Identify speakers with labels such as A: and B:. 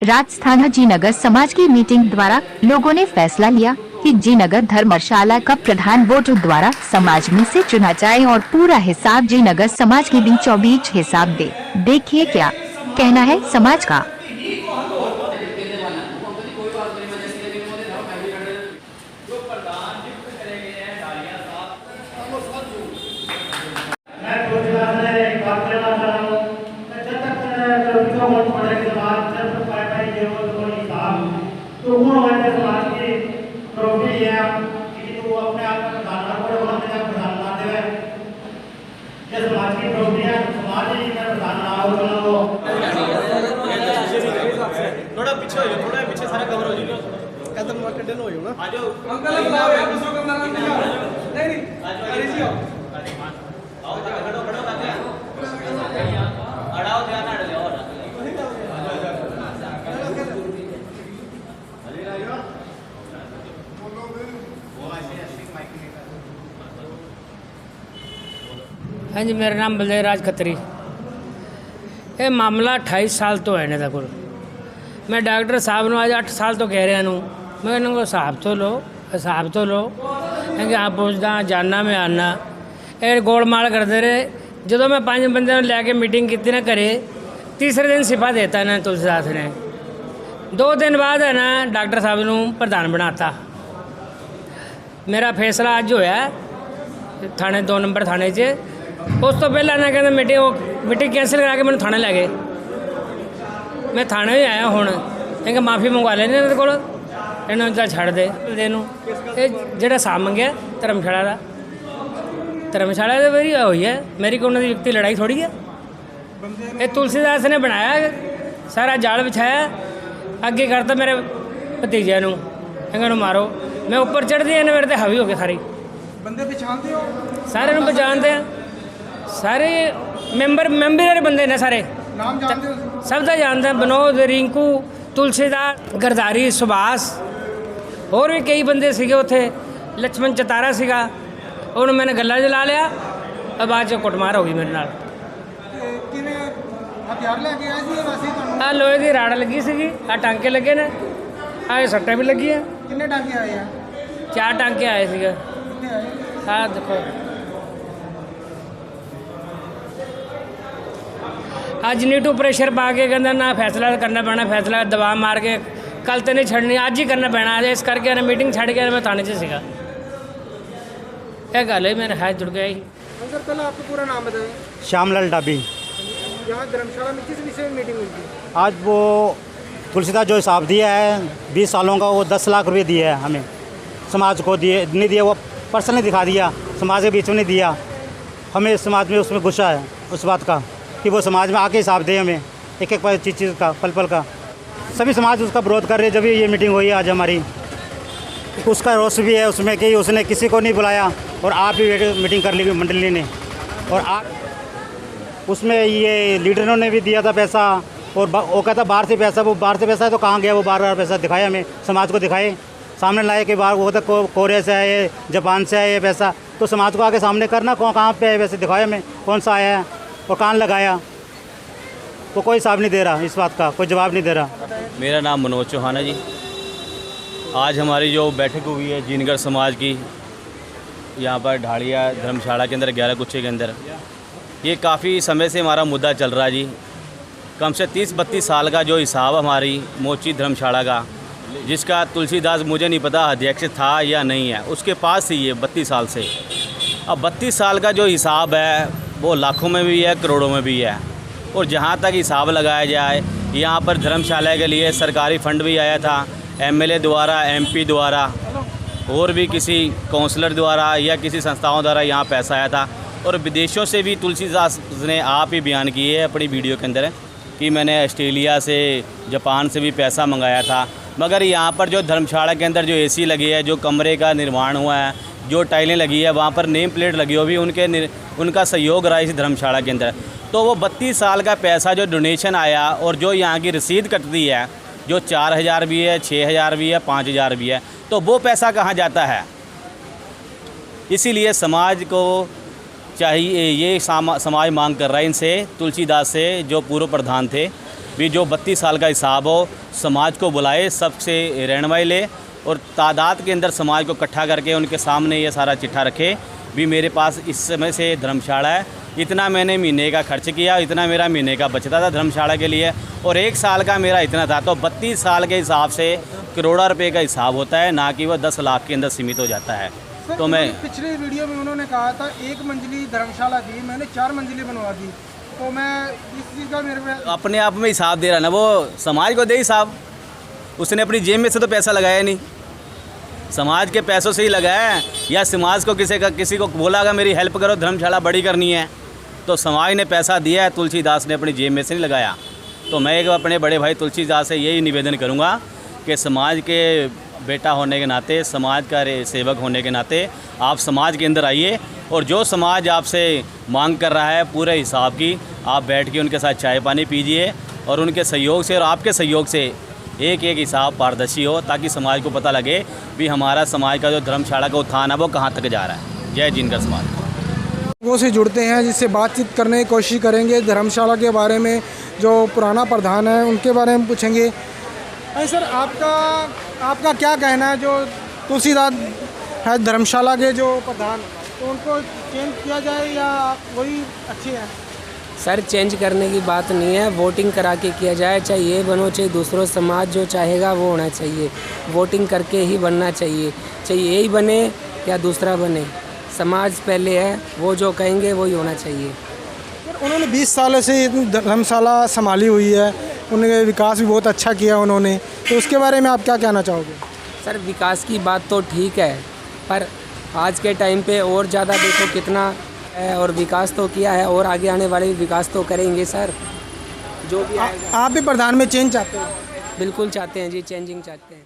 A: राजस्थान जीनगर समाज की मीटिंग द्वारा लोगों ने फैसला लिया कि जीनगर धर्मशाला का प्रधान वोटों द्वारा समाज में से चुना जाए और पूरा हिसाब जीनगर समाज के बीचों बीच हिसाब दे। देखिए क्या कहना है समाज का।
B: थोड़ा पीछे हो जाओ, थोड़ा पीछे सारा कवर हो जाएगा। कदम कटन हो जाओ ना। आ जाओ अंकल, बुलाओ यार, दूसरों को मना नहीं। नहीं अरे जी आओ जगह खड़ो खड़ो करके अड़ाओ ध्यान अड़ जाओ।
C: हाँ जी, मेरा नाम बलदेव राज खत्री। ये मामला 28 साल तो है ने को। मैं डॉक्टर साहब ने आज 8 साल तो कह रहा हूँ, मैं इन्होंने हिसाब तो लो कि आप पुछदा जानना मैं आना ये गोलमाल करते रहे। जो मैं 5 बंदे लैके मीटिंग की ना करे, तीसरे दिन सिफा देता ना तुलसीदास ने। 2 दिन बाद है ना डॉक्टर साहब ने प्रधान बनाता। मेरा फैसला अज होया थाने 2 नंबर थाने च। उस तो पहले ना कहते मीटिंग कैंसिल करा के मैंने थाने लै गए। मैं थाने ही आया हूँ, इन्हें माफ़ी मंगवा लेने इन्होंने को इन्होंने छड़ दे देनू जो हिसाब मंगया धर्मशाला का मेरी हुई है। मेरी को व्यक्ति लड़ाई थोड़ी है। ये तुलसीदास ने बनाया सारा जाल बिछाया, अगे करता मेरे भतीजे इन्होंने मारो। मैं ऊपर चढ़ दिया, मेरे तो हावी हो गए सारे
B: बंदे पहचानते हो?
C: सारे पहचानते हैं, सारे मेंबर बंदे ने सारे
B: नाम जानते हो?
C: सब का जानते हैं। विनोद, रिंकू, तुलसीदास, गरदारी, सुभाष और भी कई बंदे सीगे उथे। लक्ष्मण चतारा सीगा, उन्होंने मैंने गला जला लिया और बाद च कुटमार हो गई मेरे नाल।
B: हथियार लेके आए थे वैसे ही?
C: आ लोहे की राड़ लगी सी, आ टांके लगे ने, आ सट्टा भी लगी है।
B: कितने टांके आए हैं?
C: 4 टांके आए थे। हाँ देखो, अज नीटू प्रेशर पा के कहना ना फैसला करना पैना, फैसला दबा मार के कल तो नहीं छड़नी, अज ही करना पैना। इस करके ना मीटिंग छड़ के मैं थाने च सीगा। क्या गल है, मेरे हाथ जुड़ गया ही।
B: अंकल पहले आपको पूरा नाम बताएं।
D: श्यामलाल डाबी।
B: यहाँ धर्मशाला में किस विषय में मीटिंग हुई थी?
D: आज वो तुलसीदास जो हिसाब दिया है 20 सालों का, वो 10 लाख रुपये दिए है हमें, समाज को दिए नहीं दिए, वो पर्सनली दिखा दिया, समाज के बीच में नहीं दिया। हमें समाज में उसमें गुस्सा है उस बात का कि वो समाज में आके हिसाब दे हमें एक चीज़ का, पल पल का। सभी समाज उसका विरोध कर रहे हैं। जब ये मीटिंग हुई है आज हमारी, उसका रोष भी है उसमें कि उसने किसी को नहीं बुलाया और आप ही मीटिंग कर ली मंडली ने। और आप उसमें ये लीडरों ने भी दिया था पैसा, और वो कहता बाहर से पैसा, वो बाहर से पैसा है तो कहाँ गया? वो बार पैसा दिखाए हमें, समाज को दिखाए, सामने लाए कि बाहर वो तो कोरिया से आए, जापान से आए पैसा, तो समाज को आगे सामने करना कहाँ पे है वैसे दिखाया हमें, कौन सा आया है और कान लगाया। वो कोई हिसाब नहीं दे रहा, इस बात का कोई जवाब नहीं दे रहा।
E: मेरा नाम मनोज चौहान है जी। आज हमारी जो बैठक हुई है जीनगर समाज की, यहाँ पर ढाड़िया धर्मशाला के अंदर 11 गुच्छे के अंदर, ये काफ़ी समय से हमारा मुद्दा चल रहा है जी। कम से 30-32 साल का जो हिसाब हमारी मोची धर्मशाला का, जिसका तुलसीदास मुझे नहीं पता अध्यक्ष था या नहीं है, उसके पास ही ये 32 साल से। अब 32 साल का जो हिसाब है वो लाखों में भी है, करोड़ों में भी है। और जहाँ तक हिसाब लगाया जाए, यहाँ पर धर्मशाला के लिए सरकारी फंड भी आया था, एमएलए द्वारा, एमपी द्वारा और भी किसी काउंसलर द्वारा या किसी संस्थाओं द्वारा यहाँ पैसा आया था। और विदेशों से भी तुलसीदास ने आप ही बयान किए है अपनी वीडियो के अंदर कि मैंने ऑस्ट्रेलिया से, जापान से भी पैसा मंगाया था। मगर यहाँ पर जो धर्मशाला के अंदर जो एसी लगी है, जो कमरे का निर्माण हुआ है, जो टाइलें लगी है, वहाँ पर नेम प्लेट लगी हो भी उनका सहयोग रहा इस धर्मशाला के अंदर। तो वो 32 साल का पैसा जो डोनेशन आया और जो यहाँ की रसीद कटती है, जो 4000 भी है, 6000 भी है, 5000 भी है, तो वो पैसा कहाँ जाता है? इसीलिए समाज को चाहिए, ये समाज मांग कर रहा है इनसे, तुलसीदास से जो पूर्व प्रधान थे, भी जो 32 साल का हिसाब हो समाज को बुलाए, सबसे रहनुमाई ले और तादाद के अंदर समाज को इकट्ठा करके उनके सामने ये सारा चिट्ठा रखे भी मेरे पास इस समय से धर्मशाला है, इतना मैंने महीने का खर्च किया, इतना मेरा महीने का बचता था धर्मशाला के लिए और 1 साल का मेरा इतना था। तो 32 साल के हिसाब से करोड़ों रुपए का हिसाब होता है, ना कि वह 10 लाख के अंदर सीमित हो जाता है। तो मैं
B: पिछले वीडियो में उन्होंने कहा था 1 मंजिली धर्मशाला थी, मैंने 4 मंजिली बनवा दी, तो मैं इस चीज़ का मेरे में
E: अपने आप में हिसाब दे रहा ना, वो समाज को दे हिसाब, उसने अपनी जेब में से तो पैसा लगाया नहीं, समाज के पैसों से ही लगाया है। या समाज को किसी को बोला अगर मेरी हेल्प करो धर्मशाला बड़ी करनी है, तो समाज ने पैसा दिया है, तुलसीदास ने अपनी जेब में से नहीं लगाया। तो मैं एक अपने बड़े भाई तुलसीदास से यही निवेदन करूंगा कि समाज के बेटा होने के नाते, समाज का सेवक होने के नाते आप समाज के अंदर आइए और जो समाज आपसे मांग कर रहा है पूरे हिसाब की, आप बैठ के उनके साथ चाय पानी पीजिए और उनके सहयोग से और आपके सहयोग से एक एक हिसाब पारदर्शी हो, ताकि समाज को पता लगे भी हमारा समाज का जो धर्मशाला का उत्थान है वो कहाँ तक जा रहा है। जय जिनकर समाज।
B: लोगों से जुड़ते हैं, जिससे बातचीत करने की कोशिश करेंगे, धर्मशाला के बारे में, जो पुराना प्रधान है उनके बारे में पूछेंगे। अरे सर, आपका क्या कहना है, जो तुलसीदास है धर्मशाला के जो प्रधान, तो उनको चेंज किया जाए या वही अच्छे हैं?
F: सर, चेंज करने की बात नहीं है, वोटिंग करा के किया जाए, चाहे ये बनो चाहे दूसरों समाज जो चाहेगा वो होना चाहिए, वोटिंग करके ही बनना चाहिए, चाहे यही बने या दूसरा बने, समाज पहले है, वो जो कहेंगे वही होना चाहिए।
B: उन्होंने 20 सालों से धर्मशाला संभाली हुई है, उन्होंने विकास भी बहुत अच्छा किया उन्होंने, तो उसके बारे में आप क्या कहना चाहोगे?
F: सर, विकास की बात तो ठीक है, पर आज के टाइम पे और ज़्यादा देखो कितना है, और विकास तो किया है और आगे आने वाले विकास तो करेंगे सर, जो भी
B: आप भी प्रधान में चेंज चाहते हो?
F: बिल्कुल चाहते हैं जी, चेंजिंग चाहते हैं।